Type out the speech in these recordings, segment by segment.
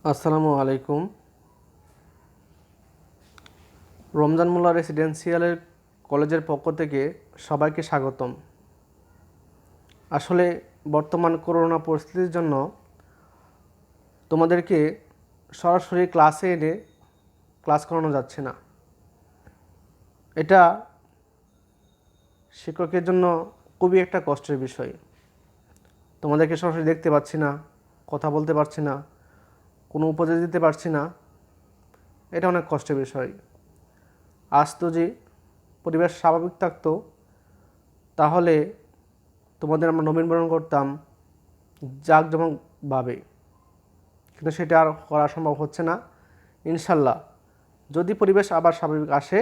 আসসালামু আলাইকুম। রমজান মোল্লা রেসিডেন্সিয়ালের কলেজের পক্ষ থেকে সবাইকে স্বাগতম। আসলে বর্তমান করোনা পরিস্থিতির জন্য তোমাদেরকে সরাসরি ক্লাসে এনে ক্লাস করানো যাচ্ছে না। এটা শিক্ষকের জন্য খুবই একটা কষ্টের বিষয়। তোমাদেরকে সরাসরি দেখতে পাচ্ছি না, কথা বলতে পারছি না, কোনো উপদেশ দিতে পারছি না। এটা অনেক কষ্টের বিষয়। আজ তো যে পরিবেশ স্বাভাবিক থাকতো, তাহলে তোমাদের আমরা নবীনবরণ করতাম জাঁকজমকভাবে, কিন্তু সেটা আর করা সম্ভব হচ্ছে না। ইনশাল্লাহ যদি পরিবেশ আবার স্বাভাবিক আসে,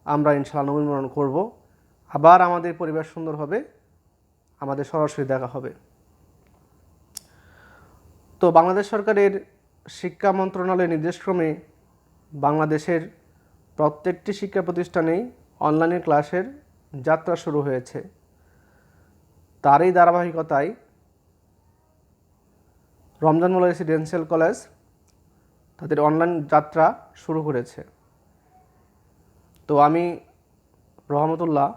আমরা ইনশাল্লাহ নবীনবরণ করব, আবার আমাদের পরিবেশ সুন্দর হবে, আমাদের সরাসরি দেখা হবে। তো বাংলাদেশ সরকারের শিক্ষা মন্ত্রণালয়ের নির্দেশক্রমে বাংলাদেশের প্রত্যেকটি শিক্ষা প্রতিষ্ঠানেই অনলাইনে ক্লাসের যাত্রা শুরু হয়েছে। তারই ধারাবাহিকতায় রমজান মোল্লা রেসিডেন্সিয়াল কলেজ তাদের অনলাইন যাত্রা শুরু করেছে। তো আমি রহমতুল্লাহ,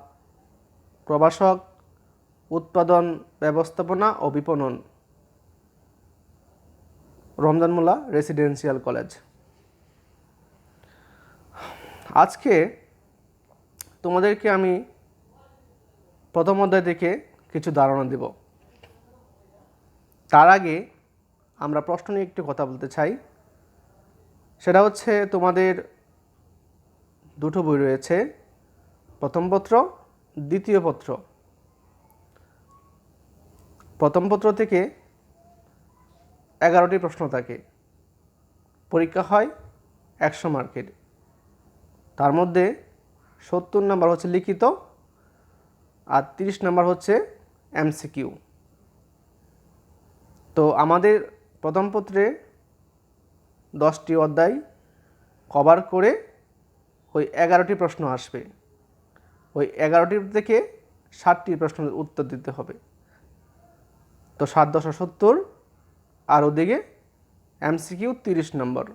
প্রভাষক, উৎপাদন ব্যবস্থাপনা ও বিপণন, রমজান মোল্লা রেসিডেন্সিয়াল কলেজ। আজকে তোমাদেরকে আমি প্রথম অধ্যায় থেকে কিছু ধারণা দেব। তার আগে আমরা প্রশ্ন নিয়ে একটু কথা বলতে চাই। সেটা হচ্ছে, তোমাদের দুটো বই রয়েছে, প্রথম পত্র, দ্বিতীয় পত্র। প্রথম পত্র থেকে 11টি প্রশ্ন থাকে, পরীক্ষা হয় 100 মার্কের। তার মধ্যে 70 নাম্বার হচ্ছে লিখিত আর 30 নাম্বার হচ্ছে এমসিকিউ। তো আমাদের প্রথম পত্রে 10টি অধ্যায় কভার করে ওই 11টি প্রশ্ন আসবে। ওই 11টির থেকে 60টি প্রশ্নের উত্তর দিতে হবে। তো 7 10 70, আর ওদিকে এমসিকিউ 30 নম্বর।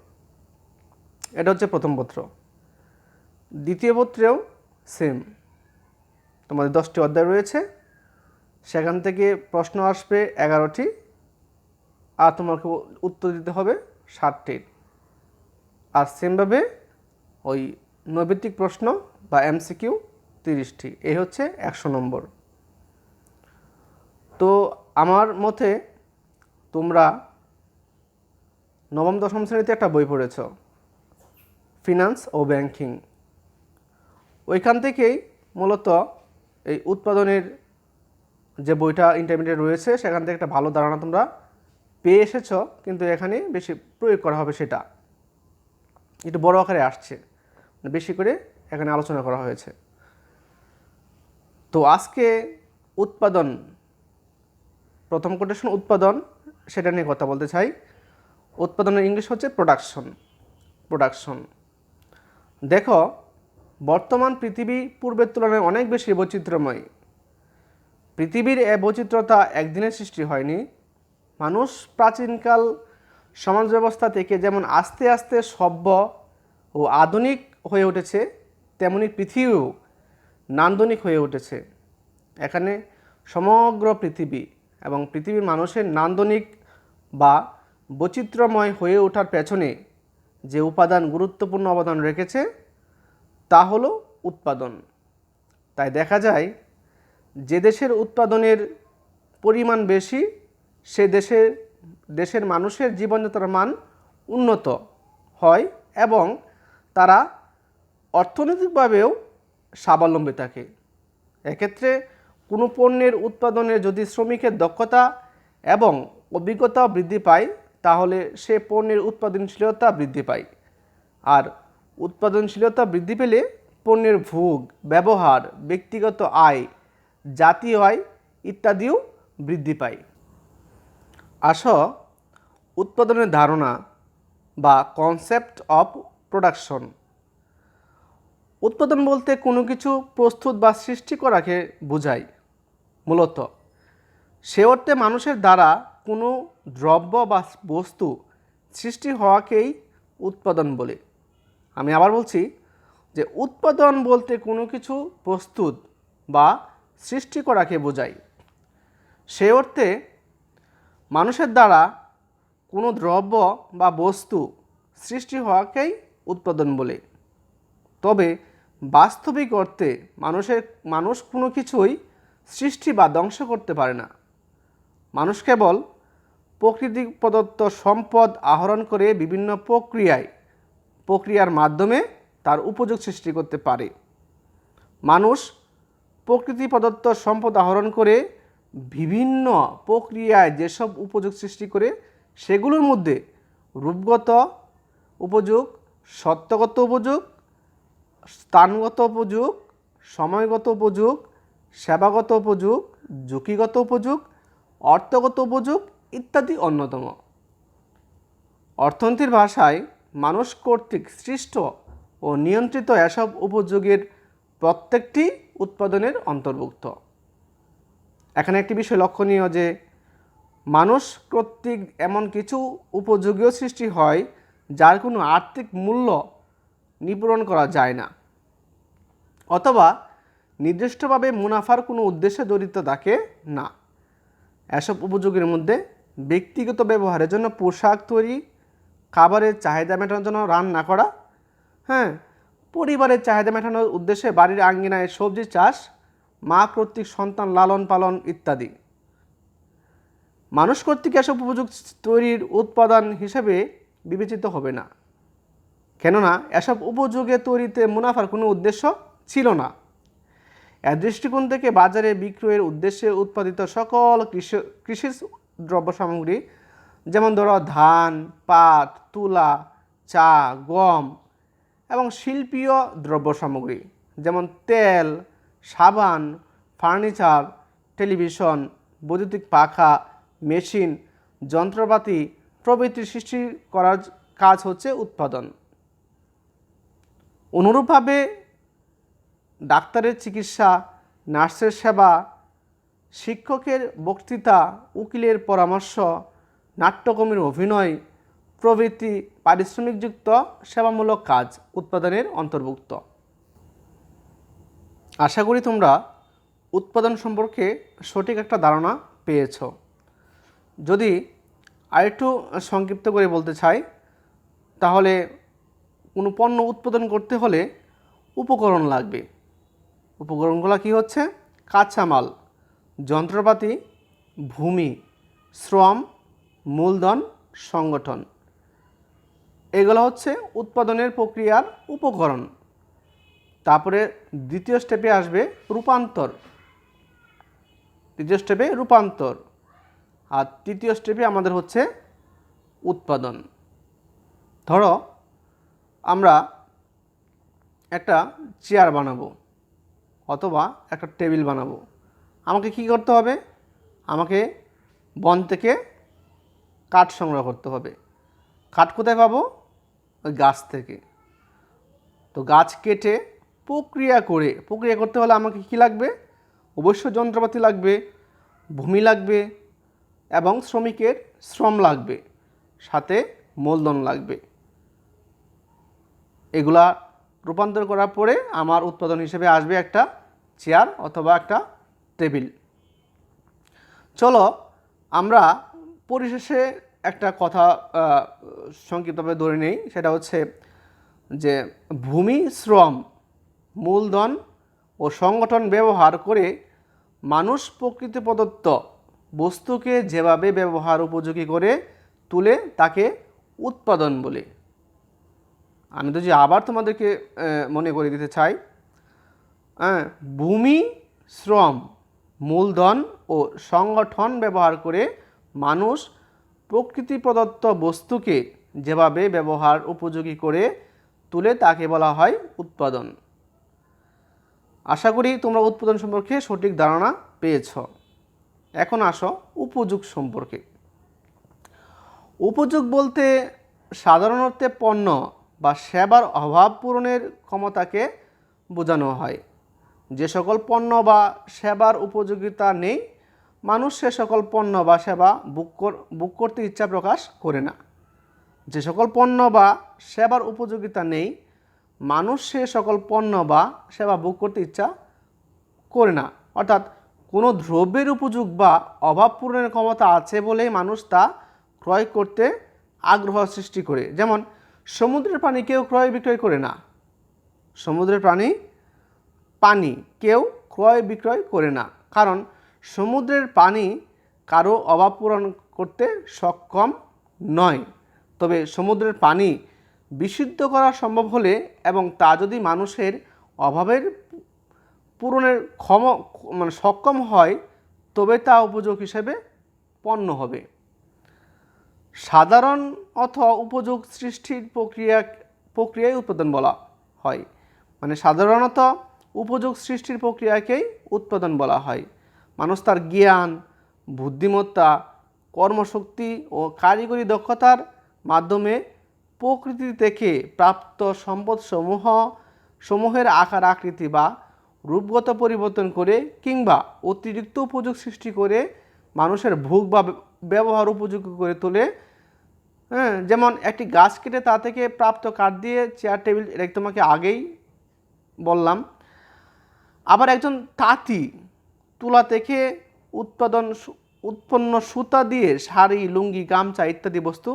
এটা হচ্ছে প্রথম পত্র। দ্বিতীয় পত্রেও সেম, তোমাদের 10টি অধ্যায় রয়েছে, সেখান থেকে প্রশ্ন আসবে 11টি, আর তোমাকে উত্তর দিতে হবে 60টির। আর সেমভাবে ওই নৈবেত্তিক প্রশ্ন বা এমসিকিউ 30টি। এই হচ্ছে 100 নম্বর। তো আমার মতে তোমরা নবম দশম শ্রেণীতে একটা বই পড়েছ, ফিনান্স ও ব্যাংকিং। ওইখান থেকেই মূলত এই উৎপাদনের যে বইটা ইন্টারমিডিয়েট রয়েছে, সেখান থেকে একটা ভালো ধারণা তোমরা পেয়ে এসেছ, কিন্তু এখানে বেশি প্রয়োগ করা হবে, সেটা একটু বড় আকারে আসছে, বেশি করে এখানে আলোচনা করা হয়েছে। তো আজকে উৎপাদন, প্রথম কোটেশন উৎপাদন, সেটা নিয়ে কথা বলতে চাই। উৎপাদনের ইংলিশ হচ্ছে প্রোডাকশন। দেখো, বর্তমান পৃথিবী পূর্বের তুলনায় অনেক বেশি বৈচিত্র্যময়। পৃথিবীর এ বৈচিত্র্যতা একদিনের সৃষ্টি হয়নি। মানুষ প্রাচীনকাল সমাজ ব্যবস্থা থেকে যেমন আস্তে আস্তে সভ্য ও আধুনিক হয়ে উঠেছে, তেমনি পৃথিবীও নান্দনিক হয়ে উঠেছে। এখানে সমগ্র পৃথিবী এবং পৃথিবীর মানুষের নান্দনিক বা বৈচিত্র্যময় হয়ে ওঠার পেছনে যে উপাদান গুরুত্বপূর্ণ অবদান রেখেছে, তা হলো উৎপাদন। তাই দেখা যায়, যে দেশের উৎপাদনের পরিমাণ বেশি, সে দেশের মানুষের জীবনযাত্রার মান উন্নত হয় এবং তারা অর্থনৈতিকভাবেও স্বাবলম্বী থাকে। এক্ষেত্রে কোনো পণ্যের উৎপাদনে যদি শ্রমিকের দক্ষতা এবং অভিজ্ঞতা বৃদ্ধি পায়, তাহলে সে পণ্যের উৎপাদনশীলতা বৃদ্ধি পায়। আর উৎপাদনশীলতা বৃদ্ধি পেলে পণ্যের ভোগ, ব্যবহার, ব্যক্তিগত আয়, জাতীয় আয় ইত্যাদিও বৃদ্ধি পায়। আসো উৎপাদনের ধারণা বা কনসেপ্ট অফ প্রোডাকশন। উৎপাদন বলতে কোনো কিছু প্রস্তুত বা সৃষ্টি করাকে বোঝায়। মূলত সে অর্থে মানুষের দ্বারা কোনো দ্রব্য বা বস্তু সৃষ্টি হওয়াকেই উৎপাদন বলে। আমি আবার বলছি যে উৎপাদন বলতে কোনো কিছু প্রস্তুত বা সৃষ্টি করাকে বোঝায়। সে অর্থে মানুষের দ্বারা কোনো দ্রব্য বা বস্তু সৃষ্টি হওয়াকেই উৎপাদন বলে। তবে বাস্তবিক অর্থে মানুষ কোনো কিছুই সৃষ্টি বা ধ্বংস করতে পারে না। মানুষ কেবল প্রকৃতি প্রদত্ত সম্পদ আহরণ করে বিভিন্ন প্রক্রিয়ার মাধ্যমে তার উপযোগ সৃষ্টি করতে পারে। মানুষ প্রকৃতি প্রদত্ত সম্পদ আহরণ করে বিভিন্ন প্রক্রিয়ায় যেসব উপযোগ সৃষ্টি করে সেগুলোর মধ্যে রূপগত উপযোগ, সত্যগত উপযোগ, স্থানগত উপযোগ, সময়গত উপযোগ, সেবাগত উপযোগ, ঝুঁকিগত উপযোগ, অর্থগত উপযোগ ইত্যাদি অন্যতম। অর্থনীতির ভাষায় মানুষ কর্তৃক সৃষ্ট ও নিয়ন্ত্রিত এসব উপযোগের প্রত্যেকটি উৎপাদনের অন্তর্ভুক্ত। এখানে একটি বিষয় লক্ষণীয় যে মানুষ কর্তৃক এমন কিছু উপযোগীয় সৃষ্টি হয় যার কোনো আর্থিক মূল্য নির্ধারণ করা যায় না, অথবা নির্দিষ্টভাবে মুনাফার কোনো উদ্দেশ্যে জড়িত থাকে না। এসব উপযোগের মধ্যে ব্যক্তিগত ব্যবহারের জন্য পোশাক তৈরি, খাবারের চাহিদা মেটানোর জন্য রান্না করা, পরিবারের চাহিদা মেটানোর উদ্দেশ্যে বাড়ির আঙ্গিনায় সবজি চাষ, মা কর্তৃক সন্তান লালন পালন ইত্যাদি। মানুষ কর্তৃক এসব উপযোগ তৈরির উৎপাদন হিসেবে বিবেচিত হবে না, কেননা এসব উপযোগে তৈরিতে মুনাফার কোনো উদ্দেশ্য ছিল না। এর দৃষ্টিকোণ থেকে বাজারে বিক্রয়ের উদ্দেশ্যে উৎপাদিত সকল কৃষি দ্রব্য সামগ্রী, যেমন ধরো ধান, পাট, তুলা, চা, গম এবং শিল্পীয় দ্রব্য সামগ্রী যেমন তেল, সাবান, ফার্নিচার, টেলিভিশন, বৈদ্যুতিক পাখা, মেশিন, যন্ত্রপাতি প্রভৃতি সৃষ্টি করার কাজ হচ্ছে উৎপাদন। অনুরূপভাবে ডাক্তারের চিকিৎসা, নার্সের সেবা, শিক্ষকের বক্তৃতা, উকিলের পরামর্শ, নাট্যকর্মীর অভিনয় প্রভৃতি পারিশ্রমিকযুক্ত সেবামূলক কাজ উৎপাদনের অন্তর্ভুক্ত। আশা করি তোমরা উৎপাদন সম্পর্কে সঠিক একটা ধারণা পেয়েছ। যদি আরেকটু সংক্ষিপ্ত করে বলতে চাই, তাহলে কোনো পণ্য উৎপাদন করতে হলে উপকরণ লাগবে। উপকরণগুলো কি হচ্ছে? কাঁচামাল, যন্ত্রপাতি, ভূমি, শ্রম, মূলধন, সংগঠন। এগুলো হচ্ছে উৎপাদনের প্রক্রিয়ার উপকরণ। তারপরে দ্বিতীয় স্টেপে আসবে রূপান্তর, আর তৃতীয় স্টেপে আমাদের হচ্ছে উৎপাদন। ধরো আমরা একটা চেয়ার বানাবো অথবা একটা টেবিল বানাবো, আমাকে কি করতে হবে? আমাকে বন থেকে কাঠ সংগ্রহ করতে হবে। কাঠ কোথায় পাবো? ওই গাছ থেকে। তো গাছ কেটে প্রক্রিয়া করতে হলে আমাকে কি লাগবে? অবশ্য যন্ত্রপাতি লাগবে, ভূমি লাগবে এবং শ্রমিকের শ্রম লাগবে, সাথে মূলধন লাগবে। এগুলা রূপান্তর করার পরে আমার উৎপাদন হিসেবে আসবে একটা চেয়ার অথবা একটা টেবিল। চলো আমরা পরিশেষে একটা কথা সংক্ষিপ্তভাবে ধরে নেই, সেটা হচ্ছে যে ভূমি, শ্রম, মূলধন ও সংগঠন ব্যবহার করে মানুষ প্রকৃতি প্রদত্ত বস্তুকে যেভাবে ব্যবহার উপযোগী করে তুলে তাকে উৎপাদন বলে। আমি তো যে আবার তোমাদেরকে মনে করে দিতে চাই, ভূমি, শ্রম, মূলধন ও সংগঠন ব্যবহার করে মানুষ প্রকৃতি প্রদত্ত বস্তুকে যেভাবে ব্যবহার উপযোগী করে তুলে তাকে বলা হয় উৎপাদন। আশা করি তোমরা উৎপাদন সম্পর্কে সঠিক ধারণা পেয়েছ। এখন আসো উপযোগ সম্পর্কে। উপযোগ বলতে সাধারণ অর্থে পণ্য বা সেবার অভাব পূরণের ক্ষমতাকে বোঝানো হয়। যে সকল পণ্য বা সেবার উপযোগিতা নেই, মানুষ সে সকল পণ্য বা সেবা বুক করতে ইচ্ছা প্রকাশ করে না। যে সকল পণ্য বা সেবার উপযোগিতা নেই, মানুষ সে সকল পণ্য বা সেবা ভোগ করতে ইচ্ছা করে না। অর্থাৎ কোনো দ্রব্যের উপযোগ বা অভাব পূরণের ক্ষমতা আছে বলেই মানুষ তা ক্রয় করতে আগ্রহ সৃষ্টি করে। যেমন সমুদ্রের পানি কেউ ক্রয় বিক্রয় করে না। সমুদ্রের পানি কেউ ক্রয় বিক্রয় করে না, কারণ সমুদ্রের পানি কারো অভাব পূরণ করতে সক্ষম নয়। তবে সমুদ্রের পানি বিশুদ্ধ করা সম্ভব হলে এবং তা যদি মানুষের অভাবের পূরণের সক্ষম হয়, তবে তা উপযোগ হিসেবে পণ্য হবে। সাধারণ অথবা উপযোগ সৃষ্টির প্রক্রিয়ায় উৎপাদন বলা হয়। সাধারণত উপযোগ সৃষ্টির প্রক্রিয়াকেই উৎপাদন বলা হয়। মানুষ তার জ্ঞান, বুদ্ধিমত্তা, কর্মশক্তি ও কারিগরি দক্ষতার মাধ্যমে প্রকৃতি থেকে প্রাপ্ত সম্পদ সমূহের আকার আকৃতি বা রূপগত পরিবর্তন করে কিংবা অতিরিক্ত উপযোগ সৃষ্টি করে মানুষের ভোগ বা ব্যবহার উপযোগী করে তোলে। যেমন একটি গাছ কেটে তা থেকে প্রাপ্ত কাঠ দিয়ে চেয়ার টেবিল, এটা তোমাকে আগেই বললাম। আবার একজন তাঁতি তুলা থেকে উৎপন্ন সুতা দিয়ে শাড়ি, লুঙ্গি, গামছা ইত্যাদি বস্তু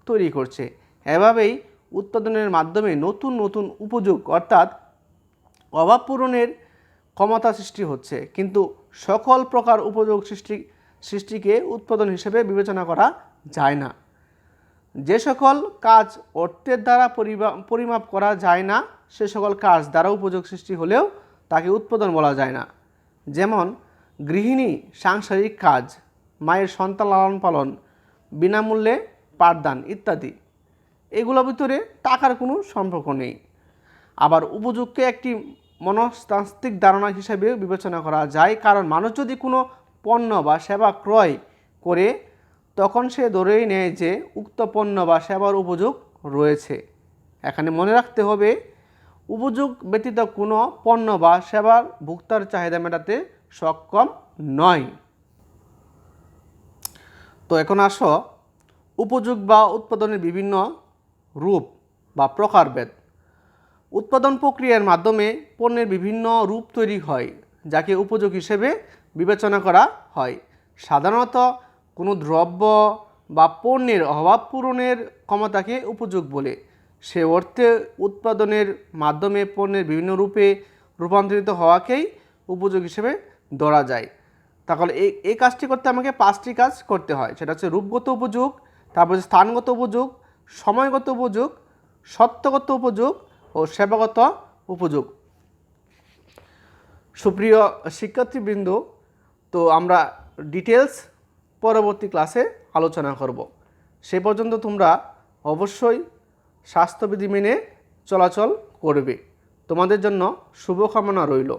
তৈরি করছে। এভাবেই উৎপাদনের মাধ্যমে নতুন নতুন উপযোগ অর্থাৎ অভাব পূরণের ক্ষমতা সৃষ্টি হচ্ছে, কিন্তু সকল প্রকার উপযোগ সৃষ্টিকে উৎপাদন হিসেবে বিবেচনা করা যায় না। যে সকল কাজ অর্থের দ্বারা পরিমাপ করা যায় না, সে সকল কাজ দ্বারা উপযোগ সৃষ্টি হলেও তাকে উৎপাদন বলা যায় না। যেমন গৃহিণী সাংসারিক কাজ, মায়ের সন্তান লালন পালন, বিনামূল্যে পাঠদান ইত্যাদি, এগুলোর ভিতরে টাকার কোনো সম্পর্ক নেই। আবার উপযোগকে একটি মনস্তাত্ত্বিক ধারণা হিসেবে বিবেচনা করা যায়, কারণ মানুষ যদি কোনো পণ্য বা সেবা ক্রয় করে তখন সে ধরেই নেয় যে উক্ত পণ্য বা সেবার উপযোগ রয়েছে। এখানে মনে রাখতে হবে, উপযোগ ব্যতীত কোনো পণ্য বা সেবার ভোক্তার চাহিদা মেটাতে সক্ষম নয়। তো এখন আসো উপযোগ বা উৎপাদনের বিভিন্ন রূপ বা প্রকারভেদ। উৎপাদন প্রক্রিয়ার মাধ্যমে পণ্যের বিভিন্ন রূপ তৈরি হয়, যাকে উপযোগ হিসেবে বিবেচনা করা হয়। সাধারণত কোনো দ্রব্য বা পণ্যের অভাব পূরণের ক্ষমতাকে উপযোগ বলে। সে অর্থে উৎপাদনের মাধ্যমে পণ্যের বিভিন্ন রূপে রূপান্তরিত হওয়াকেই উপযোগ হিসেবে ধরা যায়। তাহলে এই কাজটি করতে আমাকে 5টি কাজ করতে হয়। সেটা হচ্ছে রূপগত উপযোগ, তারপর স্থানগত উপযোগ, সময়গত উপযোগ, সত্যগত উপযোগ ও সেবাগত উপযোগ। সুপ্রিয় শিক্ষার্থীবৃন্দ, তো আমরা ডিটেলস পরবর্তী ক্লাসে আলোচনা করব। সে পর্যন্ত তোমরা অবশ্যই স্বাস্থ্যবিধি মেনে চলাচল করবে। তোমাদের জন্য শুভকামনা রইল।